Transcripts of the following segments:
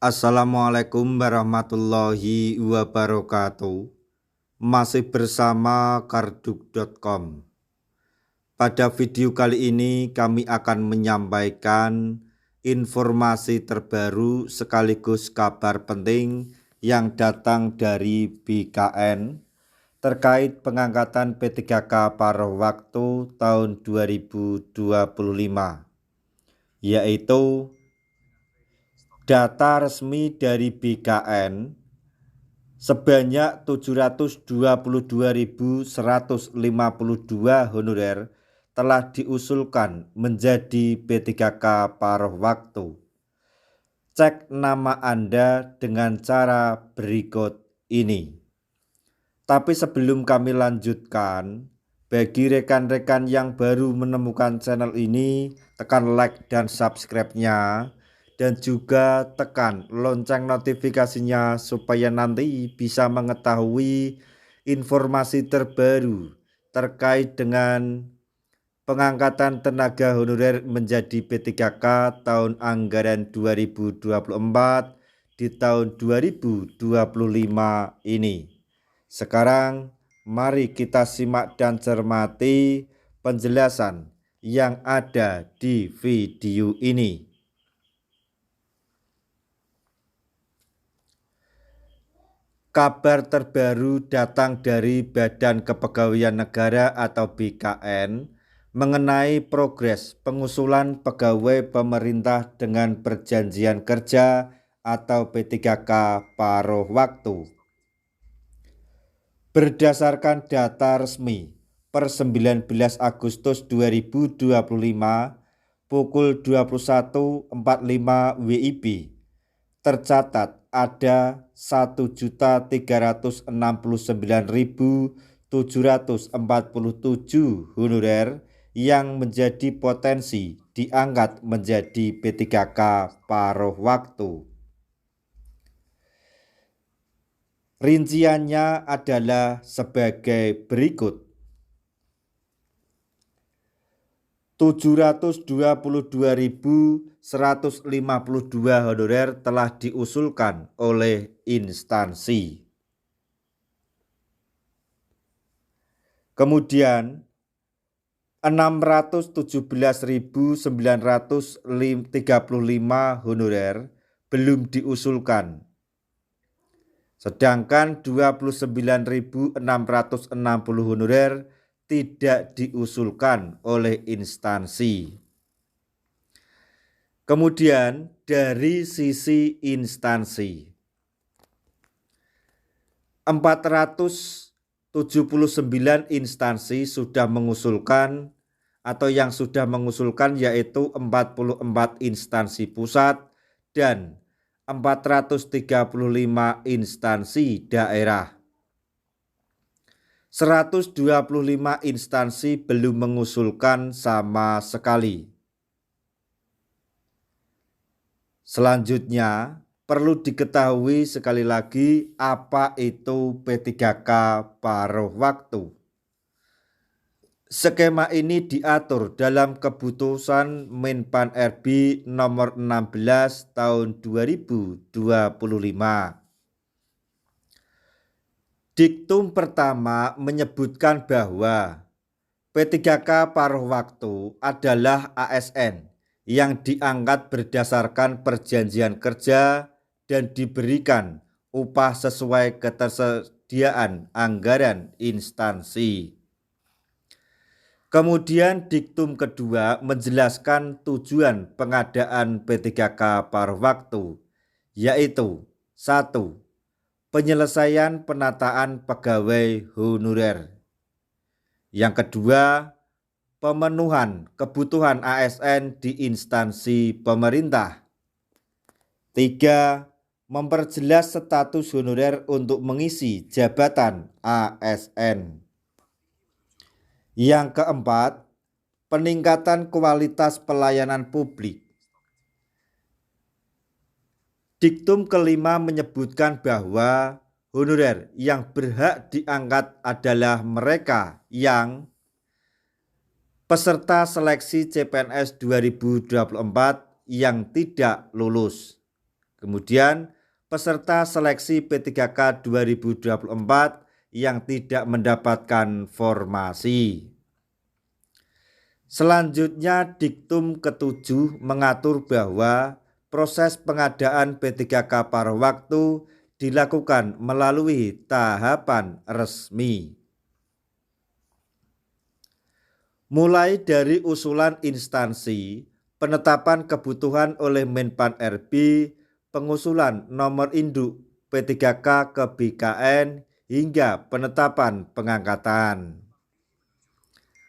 Assalamualaikum warahmatullahi wabarakatuh. Masih bersama karduk.com. Pada video kali ini kami akan menyampaikan informasi terbaru sekaligus kabar penting yang datang dari BKN terkait pengangkatan P3K paruh waktu tahun 2025, yaitu data resmi dari BKN sebanyak 722.152 honorer telah diusulkan menjadi P3K paruh waktu. Cek nama Anda dengan cara berikut ini. Tapi sebelum kami lanjutkan, bagi rekan-rekan yang baru menemukan channel ini, tekan like dan subscribe-nya, dan juga tekan lonceng notifikasinya supaya nanti bisa mengetahui informasi terbaru terkait dengan pengangkatan tenaga honorer menjadi P3K tahun anggaran 2024 di tahun 2025 ini. Sekarang mari kita simak dan cermati penjelasan yang ada di video ini. Kabar terbaru datang dari Badan Kepegawaian Negara atau BKN mengenai progres pengusulan pegawai pemerintah dengan perjanjian kerja atau P3K paruh waktu. Berdasarkan data resmi per 19 Agustus 2025 pukul 21.45 WIB tercatat ada 1.369.747 honorer yang menjadi potensi diangkat menjadi P3K paruh waktu. Rinciannya adalah sebagai berikut. 722.152 honorer telah diusulkan oleh instansi. Kemudian 617.935 honorer belum diusulkan. Sedangkan 29.660 honorer tidak diusulkan oleh instansi. Kemudian dari sisi instansi, 479 instansi sudah mengusulkan atau yang sudah mengusulkan yaitu 44 instansi pusat dan 435 instansi daerah. 125 instansi belum mengusulkan sama sekali. Selanjutnya, perlu diketahui sekali lagi apa itu P3K paruh waktu. Skema ini diatur dalam Keputusan Menpan RB nomor 16 tahun 2025. Diktum pertama menyebutkan bahwa P3K paruh waktu adalah ASN yang diangkat berdasarkan perjanjian kerja dan diberikan upah sesuai ketersediaan anggaran instansi. Kemudian diktum kedua menjelaskan tujuan pengadaan P3K paruh waktu, yaitu 1. Penyelesaian penataan pegawai honorer. Yang kedua, pemenuhan kebutuhan ASN di instansi pemerintah. 3. Memperjelas status honorer untuk mengisi jabatan ASN. Yang keempat, peningkatan kualitas pelayanan publik. Diktum kelima menyebutkan bahwa honorer yang berhak diangkat adalah mereka yang peserta seleksi CPNS 2024 yang tidak lulus. Kemudian peserta seleksi P3K 2024 yang tidak mendapatkan formasi. Selanjutnya diktum ke-7 mengatur bahwa proses pengadaan P3K paruh waktu dilakukan melalui tahapan resmi. Mulai dari usulan instansi, penetapan kebutuhan oleh Menpan RB, pengusulan nomor induk P3K ke BKN, hingga penetapan pengangkatan.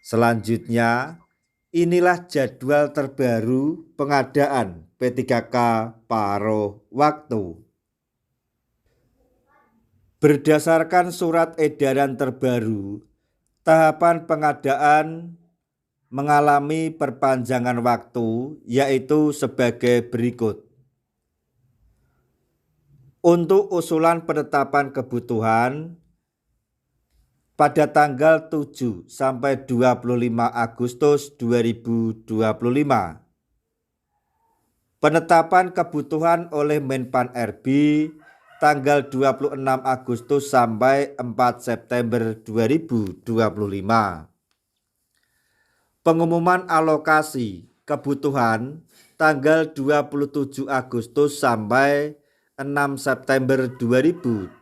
Selanjutnya, inilah jadwal terbaru pengadaan P3K paruh waktu. Berdasarkan surat edaran terbaru, tahapan pengadaan mengalami perpanjangan waktu, yaitu sebagai berikut. Untuk usulan penetapan kebutuhan pada tanggal 7 sampai 25 Agustus 2025. Penetapan kebutuhan oleh Menpan RB tanggal 26 Agustus sampai 4 September 2025. Pengumuman alokasi kebutuhan tanggal 27 Agustus sampai 6 September 2025.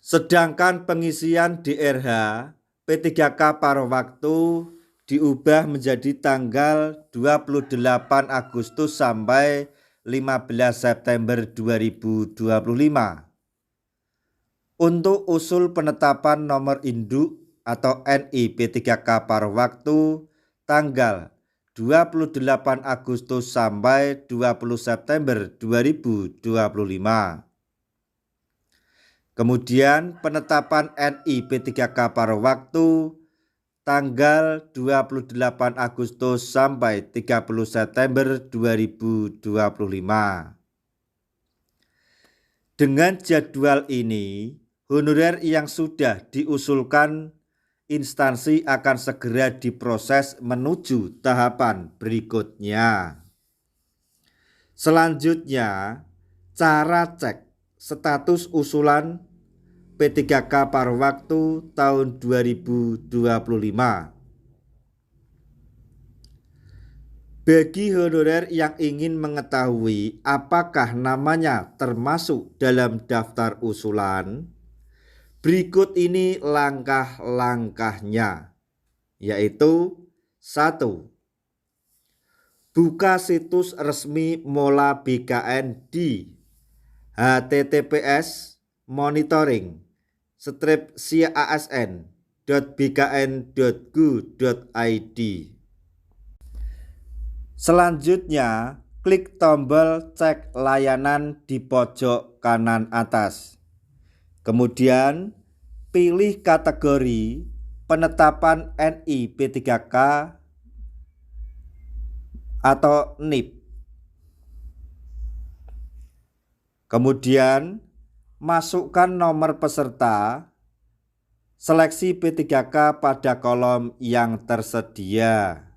Sedangkan pengisian DRH P3K paruh waktu diubah menjadi tanggal 28 Agustus sampai 15 September 2025. Untuk usul penetapan nomor induk atau NI P3K paruh waktu tanggal 28 Agustus sampai 20 September 2025. Kemudian penetapan NI P3K paruh waktu tanggal 28 Agustus sampai 30 September 2025. Dengan jadwal ini, honorer yang sudah diusulkan instansi akan segera diproses menuju tahapan berikutnya. Selanjutnya, cara cek status usulan P3K paruh waktu tahun 2025. Bagi honorer yang ingin mengetahui apakah namanya termasuk dalam daftar usulan, berikut ini langkah-langkahnya, yaitu 1. Buka situs resmi Mola BKN di https://monitoring-asn.bkn.go.id. Selanjutnya, klik tombol cek layanan di pojok kanan atas. Kemudian, pilih kategori penetapan NI P3K atau NIP. Kemudian, masukkan nomor peserta seleksi P3K pada kolom yang tersedia.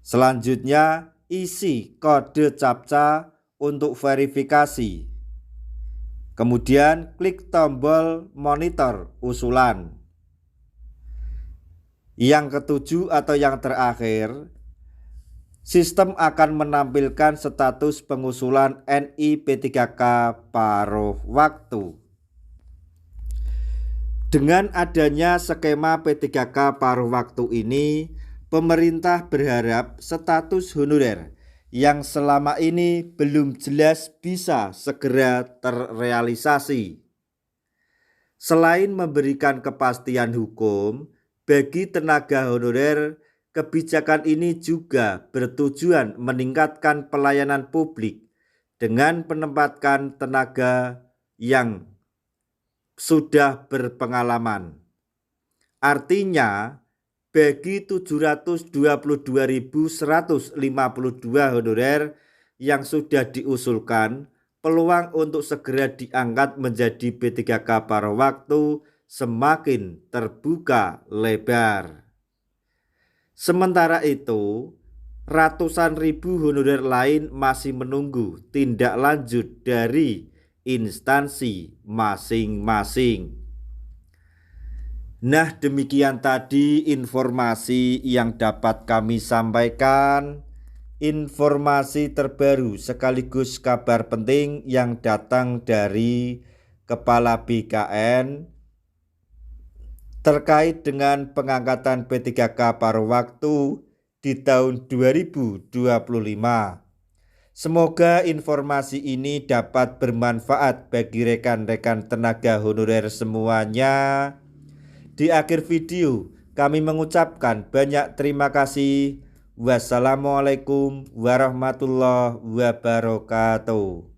Selanjutnya, isi kode CAPTCA untuk verifikasi. Kemudian, klik tombol monitor usulan. Yang ketujuh atau yang terakhir, sistem akan menampilkan status pengusulan NI P3K paruh waktu. Dengan adanya skema P3K paruh waktu ini, pemerintah berharap status honorer yang selama ini belum jelas bisa segera terrealisasi. Selain memberikan kepastian hukum bagi tenaga honorer, kebijakan ini juga bertujuan meningkatkan pelayanan publik dengan menempatkan tenaga yang sudah berpengalaman. Artinya, bagi 722.152 honorer yang sudah diusulkan, peluang untuk segera diangkat menjadi P3K paruh waktu semakin terbuka lebar. Sementara itu, ratusan ribu honorer lain masih menunggu tindak lanjut dari instansi masing-masing. Nah, demikian tadi informasi yang dapat kami sampaikan. Informasi terbaru sekaligus kabar penting yang datang dari Kepala BKN terkait dengan pengangkatan P3K paruh waktu di tahun 2025. Semoga informasi ini dapat bermanfaat bagi rekan-rekan tenaga honorer semuanya. Di akhir video kami mengucapkan banyak terima kasih. Wassalamualaikum warahmatullahi wabarakatuh.